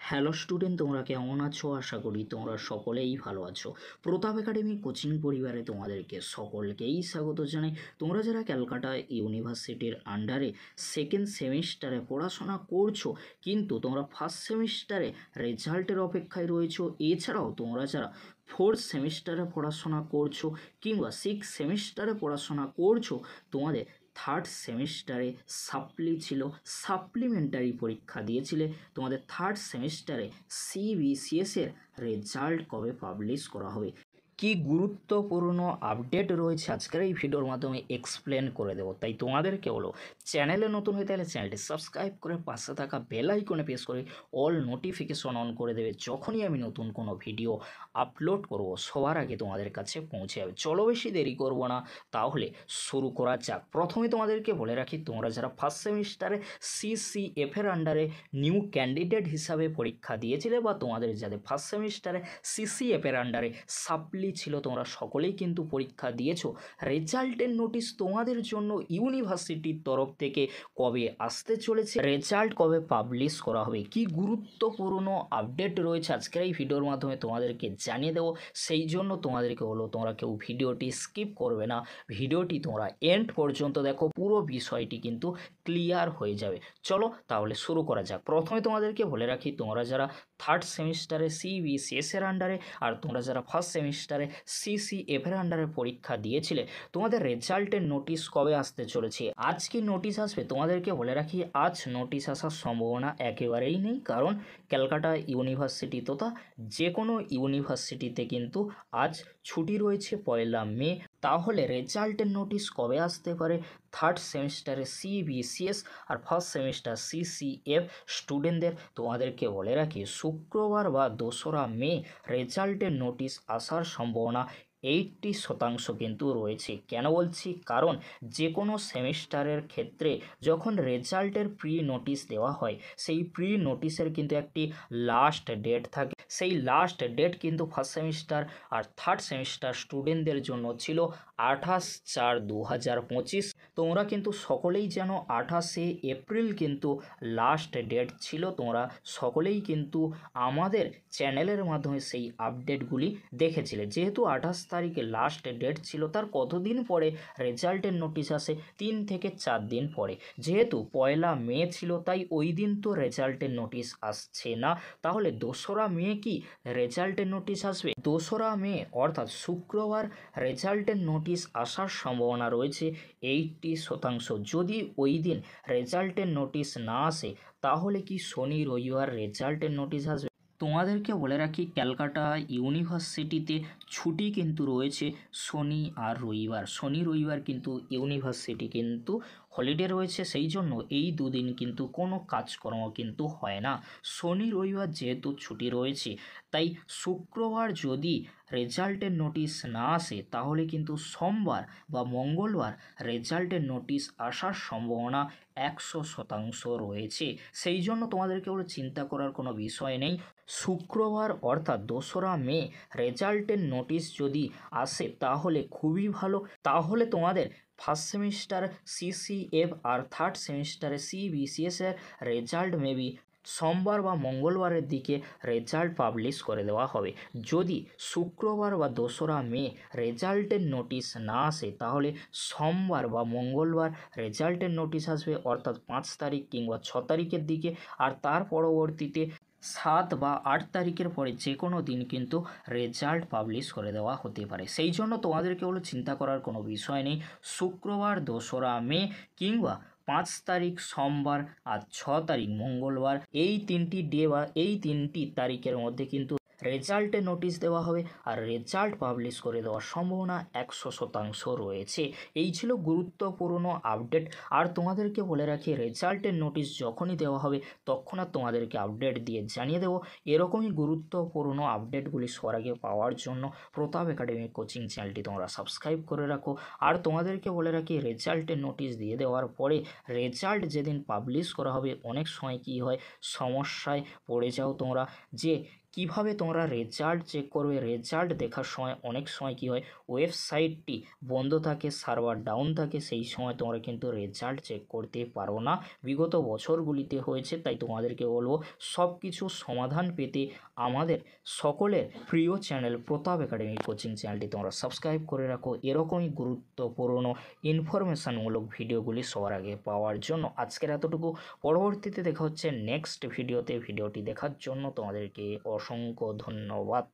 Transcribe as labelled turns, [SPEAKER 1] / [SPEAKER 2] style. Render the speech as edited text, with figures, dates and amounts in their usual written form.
[SPEAKER 1] Hello student, তোমরা কেমন আছো? আশা করি তোমরা সকলেই ভালো আছো। প্রতাপ একাডেমি কোচিং পরিবারে তোমাদেরকে সকলকেই স্বাগত জানাই। তোমরা যারা ক্যালকাটা ইউনিভার্সিটির আন্ডারে সেকেন্ড সেমিস্টারে পড়াশোনা করছো, কিন্তু তোমরা ফার্স্ট সেমিস্টারে রেজাল্টের অপেক্ষায় রয়েছো, এছাড়াও তোমরা যারা ফোর্থ সেমিস্টারে পড়াশোনা করছো কিংবা সিক্স সেমিস্টারে পড়াশোনা করছো, তোমাদের থার্ড সেমিস্টারে সাপ্লি ছিল, সাপ্লিমেন্টারি পরীক্ষা দিয়েছিলে, তোমাদের থার্ড সেমিস্টারে সিবিসিএসের রেজাল্ট কবে পাবলিশ করা হবে, কি গুরুত্বপূর্ণ আপডেট রয়েছে আজকের এই ভিডিওর মাধ্যমে এক্সপ্লেন করে দেবো। তাই তোমাদেরকে বলো, চ্যানেলে নতুন হয়ে থাকলে চ্যানেলটি সাবস্ক্রাইব করে পাশে থাকা বেল আইকনে প্রেস করে অল নোটিফিকেশন অন করে দেবে। যখনই আমি নতুন কোনো ভিডিও আপলোড করব সবার আগে তোমাদের কাছে পৌঁছে যাবে। চলো বেশি দেরি করব না, তাহলে শুরু করা যাক। প্রথমে তোমাদেরকে বলে রাখি, তোমরা যারা ফার্স্ট সেমিস্টারে সিসিএফের আন্ডারে নিউ ক্যান্ডিডেট হিসাবে পরীক্ষা দিয়েছিলে, বা তোমাদের যাদের ফার্স্ট সেমিস্টারে সিসিএফের আন্ডারে সাপ্লি ছিল, তোমরা সকলেই কিন্তু পরীক্ষা দিয়েছো। রেজাল্টের নোটিশ তোমাদের জন্য ইউনিভার্সিটির তরফ থেকে কবে আসতে চলেছে, রেজাল্ট কবে পাবলিশ করা হবে, কি গুরুত্বপূর্ণ আপডেট রয়েছে আজকের এই ভিডিওর মাধ্যমে তোমাদেরকে জানিয়ে দেবো। সেই জন্য তোমাদেরকে বলো, তোমরা কেউ ভিডিওটি স্কিপ করবে না, ভিডিওটি তোমরা এন্ড পর্যন্ত দেখো, পুরো বিষয়টি কিন্তু ক্লিয়ার হয়ে যাবে। চলো তাহলে শুরু করা যাক। প্রথমে তোমাদেরকে বলে রাখি, তোমরা যারা থার্ড সেমিস্টারে সিবিসিএসের আন্ডারে আর তোমরা যারা ফার্স্ট সেমিস্টারে সিসিএফের আন্ডারে পরীক্ষা দিয়েছিলে, তোমাদের রেজাল্টের নোটিশ কবে আসতে চলেছে, আজ কি নোটিশ আসবে? তোমাদেরকে বলে রাখি, আজ নোটিশ আসার সম্ভাবনা একেবারেই নেই, কারণ ক্যালকাটা ইউনিভার্সিটি তথা যে কোনো ইউনিভার্সিটিতে কিন্তু আজ ছুটি রয়েছে 1 মে। তাহলে রেজাল্টের নোটিশ কবে আসতে পারে? থার্ড সেমিস্টারে সিবিসিএস আর ফার্স্ট সেমিস্টার সিসিএফ স্টুডেন্টদের তোমাদেরকে বলে রাখি, শুক্রবার বা 2রা মে রেজাল্টের নোটিশ আসার সম্ভাবনা 80% কিন্তু রয়েছে। কেন বলছি? কারণ যে কোনো সেমিস্টারের ক্ষেত্রে যখন রেজাল্টের প্রি নোটিশ দেওয়া হয়, সেই প্রি নোটিশের কিন্তু একটি লাস্ট ডেট থাকে। সেই লাস্ট ডেট কিন্তু ফার্স্ট সেমিস্টার আর থার্ড সেমিস্টার স্টুডেন্টদের জন্য ছিল 28/4/2025। তোমরা কিন্তু সকলেই জানো 28শে এপ্রিল কিন্তু লাস্ট ডেট ছিল। তোমরা সকলেই কিন্তু আমাদের চ্যানেলের মাধ্যমে সেই আপডেটগুলি দেখেছিলে। যেহেতু 28 তারিখে লাস্ট ডেট ছিল, তার কতদিন পরে রেজাল্টের নোটিশ আসে? 3 থেকে 4 দিন পরে। যেহেতু 1 মে ছিল, তাই ওই দিন তো রেজাল্টের নোটিশ আসছে না। তাহলে 2রা মে কি রেজাল্টের নোটিশ আসবে? 2রা মে অর্থাৎ শুক্রবার রেজাল্টের নোটিশ আসার সম্ভাবনা রয়েছে 80%। যদি ওই দিন রেজাল্টের নোটিশ না আসে, তাহলে কি শনি রবিবার রেজাল্টের নোটিশ আসবে? তোমাদেরকে বলে রাখি, ক্যালকাটা ইউনিভার্সিটিতে ছুটি কিন্তু রয়েছে শনি আর রবিবার। শনি রবিবার কিন্তু ইউনিভার্সিটি কিন্তু হলিডে রয়েছে, সেই জন্য এই দুদিন কিন্তু কোনো কাজকর্ম কিন্তু হয় না। শনি রবিবার যেহেতু ছুটি রয়েছে, তাই শুক্রবার যদি রেজাল্টের নোটিশ না আসে, তাহলে কিন্তু সোমবার বা মঙ্গলবার রেজাল্টের নোটিশ আসার সম্ভাবনা 100% রয়েছে। সেই জন্য তোমাদেরকে বলে চিন্তা করার কোনো বিষয় নেই। শুক্রবার অর্থাৎ 2রা মে রেজাল্টের নোটিশ যদি আসে, তাহলে খুবই ভালো। তাহলে তোমাদের ফার্স্ট সেমিস্টার সিসিএফ আর থার্ড সেমিস্টারে সিবিসিএসের রেজাল্ট মেবি সোমবার বা মঙ্গলবারের দিকে রেজাল্ট পাবলিশ করে দেওয়া হবে। যদি শুক্রবার বা 2রা মে রেজাল্টের নোটিশ না আসে, তাহলে সোমবার বা মঙ্গলবার রেজাল্টের নোটিশ আসবে, অর্থাৎ 5 তারিখ কিংবা 6 তারিখের দিকে। আর তার পরবর্তীতে 7 বা 8 তারিখের পরে যে কোনো দিন কিন্তু রেজাল্ট পাবলিশ করে দেওয়া হতে পারে। সেই জন্য তোমাদেরকে বলে চিন্তা করার কোনো বিষয় নেই। শুক্রবার 2রা মে কিংবা 5 তারিখ সোমবার আর 6 তারিখ মঙ্গলবার, এই 3টি ডে বা এই 3টি তারিখের মধ্যে কিন্তু রেজাল্টের নোটিশ দেওয়া হবে, আর রেজাল্ট পাবলিশ করে দেওয়ার সম্ভাবনা 100% রয়েছে। এই ছিল গুরুত্বপূর্ণ আপডেট। আর তোমাদেরকে বলে রাখি, রেজাল্টের নোটিশ যখনই দেওয়া হবে, তৎক্ষণাৎ তোমাদেরকে আপডেট দিয়ে জানিয়ে দেবো। এরকমই গুরুত্বপূর্ণ আপডেটগুলি সবার আগে পাওয়ার জন্য প্রতাপ একাডেমি কোচিং চ্যানেলটি তোমরা সাবস্ক্রাইব করে রাখো। আর তোমাদেরকে বলে রাখি, রেজাল্টের নোটিশ দিয়ে দেওয়ার পরে রেজাল্ট যেদিন পাবলিশ করা হবে, অনেক সময় কী হয়, সমস্যায় পড়ে যাও তোমরা, যে কিভাবে তোমরা রেজাল্ট চেক করবে, রেজাল্ট দেখার সময় অনেক সময় কী হয়, ওয়েবসাইটটি বন্ধ থাকে, সার্ভার ডাউন থাকে, সেই সময় তোমরা কিন্তু রেজাল্ট চেক করতে পারো না। বিগত বছরগুলিতে হয়েছে, তাই তোমাদেরকে বলবো সব কিছু সমাধান পেতে আমাদের সকলের প্রিয় চ্যানেল প্রতাপ একাডেমি কোচিং চ্যানেলটি তোমরা সাবস্ক্রাইব করে রাখো এরকমই গুরুত্বপূর্ণ ইনফরমেশানমূলক ভিডিওগুলি সবার আগে পাওয়ার জন্য। আজকের এতটুকু, পরবর্তীতে দেখা হচ্ছে নেক্সট ভিডিওতে। ভিডিওটি দেখার জন্য তোমাদেরকে অসংখ্য ধন্যবাদ।